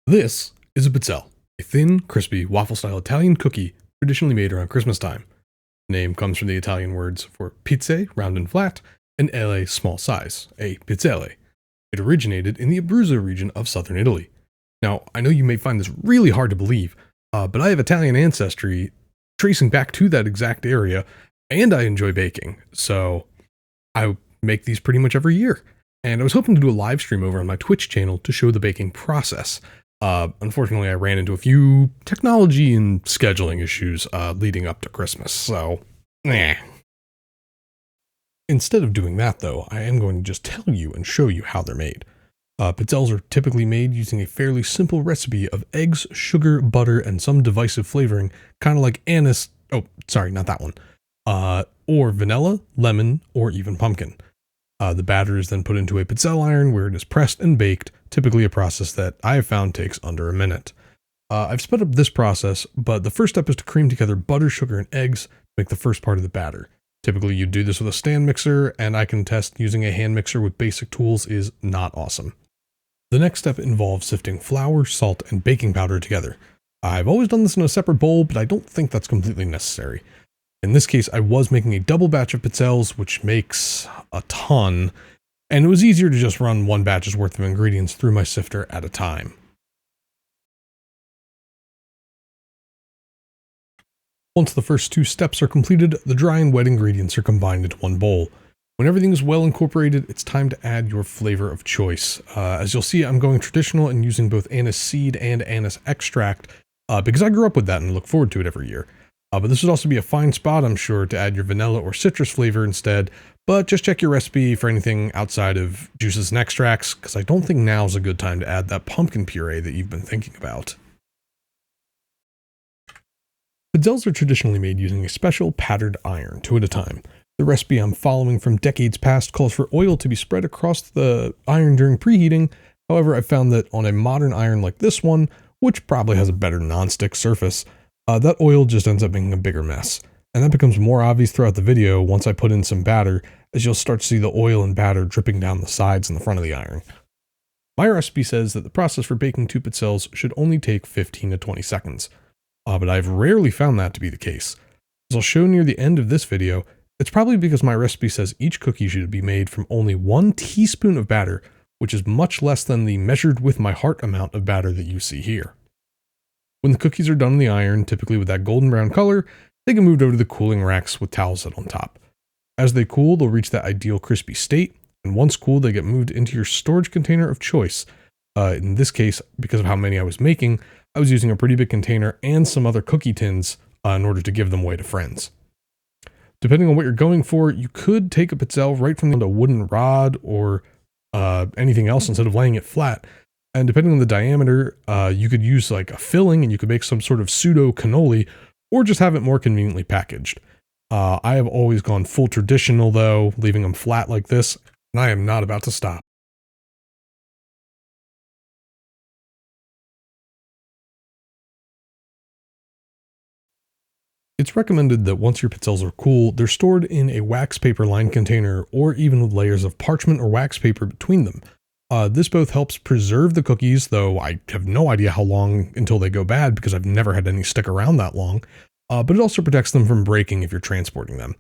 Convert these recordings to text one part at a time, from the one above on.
This is a Pizzelle, a thin, crispy, waffle-style Italian cookie traditionally made around Christmas time. The name comes from the Italian words for pizze, round and flat, and elle, small size, a pizzelle. It originated in the Abruzzo region of southern Italy. Now, I know you may find this really hard to believe, but I have Italian ancestry tracing back to that exact area, and I enjoy baking, so I make these pretty much every year. And I was hoping to do a live stream over on my Twitch channel to show the baking process. Unfortunately, I ran into a few technology and scheduling issues leading up to Christmas, so Instead of doing that, though, I am going to just tell you and show you how they're made. Pizzelles are typically made using a fairly simple recipe of eggs, sugar, butter, and some divisive flavoring, kind of like anise, oh, sorry, not that one, or vanilla, lemon, or even pumpkin. The batter is then put into a pizzelle iron where it is pressed and baked, typically a process that I have found takes under a minute. I've sped up this process, but the first step is to cream together butter, sugar, and eggs to make the first part of the batter. Typically you do this with a stand mixer, and I can attest using a hand mixer with basic tools is not awesome. The next step involves sifting flour, salt, and baking powder together. I've always done this in a separate bowl, but I don't think that's completely necessary. In this case, I was making a double batch of pizzelles, which makes a ton, and it was easier to just run one batch's worth of ingredients through my sifter at a time. Once the first two steps are completed, the dry and wet ingredients are combined into one bowl. When everything is well incorporated, it's time to add your flavor of choice. As you'll see, I'm going traditional and using both anise seed and anise extract, because I grew up with that and look forward to it every year. But this would also be a fine spot, I'm sure, to add your vanilla or citrus flavor instead, but just check your recipe for anything outside of juices and extracts, because I don't think now's a good time to add that pumpkin puree that you've been thinking about. Pizzelles are traditionally made using a special patterned iron, 2 at a time. The recipe I'm following from decades past calls for oil to be spread across the iron during preheating. However, I've found that on a modern iron like this one, which probably has a better non-stick surface, that oil just ends up making a bigger mess. And that becomes more obvious throughout the video once I put in some batter, as you'll start to see the oil and batter dripping down the sides and the front of the iron. My recipe says that the process for baking 2 pizzelles should only take 15 to 20 seconds. But I've rarely found that to be the case. As I'll show near the end of this video, it's probably because my recipe says each cookie should be made from only 1 teaspoon of batter, which is much less than the measured with my heart amount of batter that you see here. When the cookies are done in the iron, typically with that golden brown color, they get moved over to the cooling racks with towels set on top. As they cool, they'll reach that ideal crispy state, and once cooled, they get moved into your storage container of choice. In this case, because of how many I was making, I was using a pretty big container and some other cookie tins in order to give them away to friends. Depending on what you're going for, you could take a pizzelle right from a wooden rod or anything else instead of laying it flat. And depending on the diameter, you could use like a filling and you could make some sort of pseudo cannoli or just have it more conveniently packaged. I have always gone full traditional though, leaving them flat like this, and I am not about to stop. It's recommended that once your pizzelles are cool, they're stored in a wax paper lined container or even with layers of parchment or wax paper between them. This both helps preserve the cookies, though I have no idea how long until they go bad because I've never had any stick around that long, but it also protects them from breaking if you're transporting them.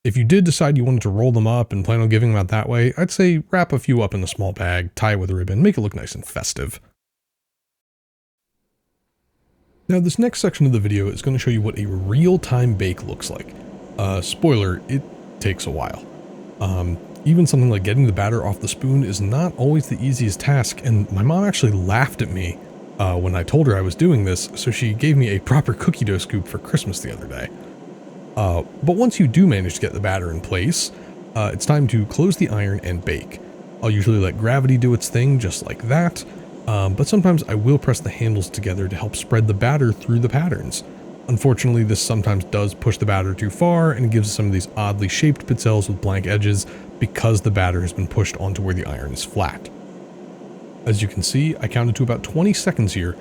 If you did decide you wanted to roll them up and plan on giving them out that way, I'd say wrap a few up in a small bag, tie it with a ribbon, make it look nice and festive. Now this next section of the video is going to show you what a real-time bake looks like. Spoiler, it takes a while. Even something like getting the batter off the spoon is not always the easiest task, and my mom actually laughed at me when I told her I was doing this, so she gave me a proper cookie dough scoop for Christmas the other day. But once you do manage to get the batter in place, it's time to close the iron and bake. I'll usually let gravity do its thing just like that, but sometimes I will press the handles together to help spread the batter through the patterns. Unfortunately, this sometimes does push the batter too far and gives some of these oddly shaped pizzelles with blank edges because the batter has been pushed onto where the iron is flat. As you can see, I counted to about 20 seconds here,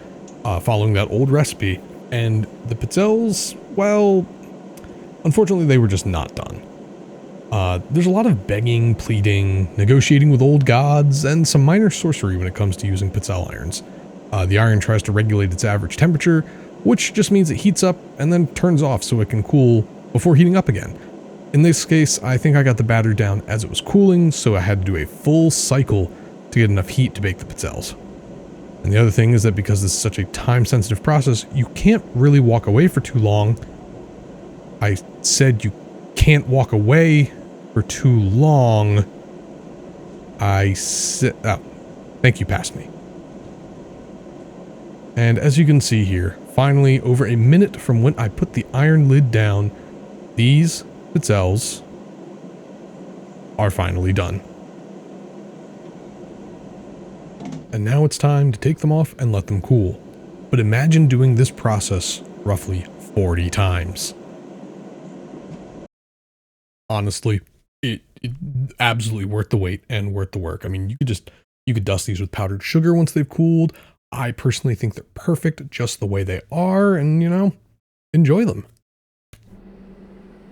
following that old recipe, and the pizzelles, well, unfortunately they were just not done. There's a lot of begging, pleading, negotiating with old gods, and some minor sorcery when it comes to using pizzelle irons. The iron tries to regulate its average temperature, which just means it heats up and then turns off so it can cool before heating up again. In this case, I think I got the batter down as it was cooling, so I had to do a full cycle to get enough heat to bake the pizzelles. And the other thing is that because this is such a time-sensitive process, you can't really walk away for too long. I said you can't walk away for too long. I said, oh, thank you, past me. And as you can see here, finally, over a minute from when I put the iron lid down, these pizzelles are finally done. And now it's time to take them off and let them cool. But imagine doing this process roughly 40 times. Honestly, it absolutely worth the wait and worth the work. I mean, you could dust these with powdered sugar once they've cooled. I personally think they're perfect just the way they are, and, you know, enjoy them.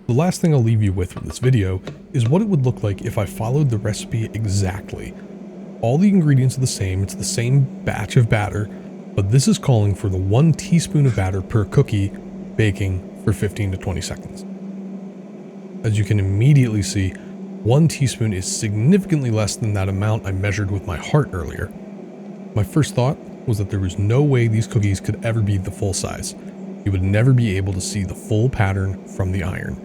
The last thing I'll leave you with this video is what it would look like if I followed the recipe exactly. All the ingredients are the same, it's the same batch of batter, but this is calling for the 1 teaspoon of batter per cookie baking for 15 to 20 seconds. As you can immediately see, 1 teaspoon is significantly less than that amount I measured with my heart earlier. My first thought was that there was no way these cookies could ever be the full size. You would never be able to see the full pattern from the iron.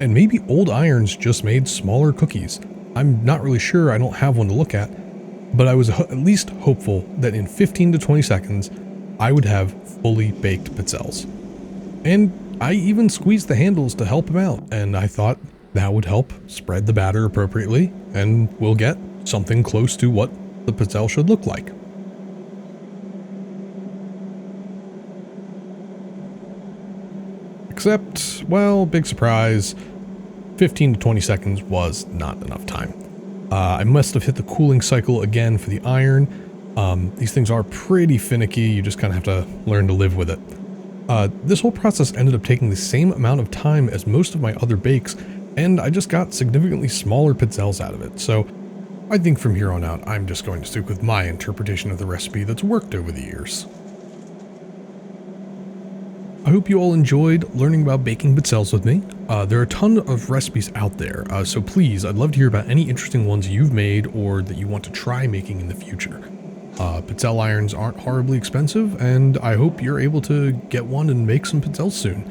And maybe old irons just made smaller cookies. I'm not really sure, I don't have one to look at, but I was at least hopeful that in 15 to 20 seconds, I would have fully baked pizzelles. And I even squeezed the handles to help them out, and I thought that would help spread the batter appropriately, and we'll get something close to what the pizzelle should look like. Except, well, big surprise, 15 to 20 seconds was not enough time. I must have hit the cooling cycle again for the iron. These things are pretty finicky, you just kind of have to learn to live with it. This whole process ended up taking the same amount of time as most of my other bakes, and I just got significantly smaller pizzelles out of it, so I think from here on out I'm just going to stick with my interpretation of the recipe that's worked over the years. I hope you all enjoyed learning about baking pizzelles with me. There are a ton of recipes out there, so please, I'd love to hear about any interesting ones you've made or that you want to try making in the future. Pizzelle irons aren't horribly expensive, and I hope you're able to get one and make some pizzelles soon.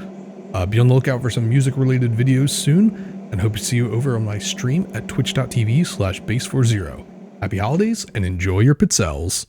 Be on the lookout for some music-related videos soon, and hope to see you over on my stream at twitch.tv/base40. Happy holidays, and enjoy your pizzelles!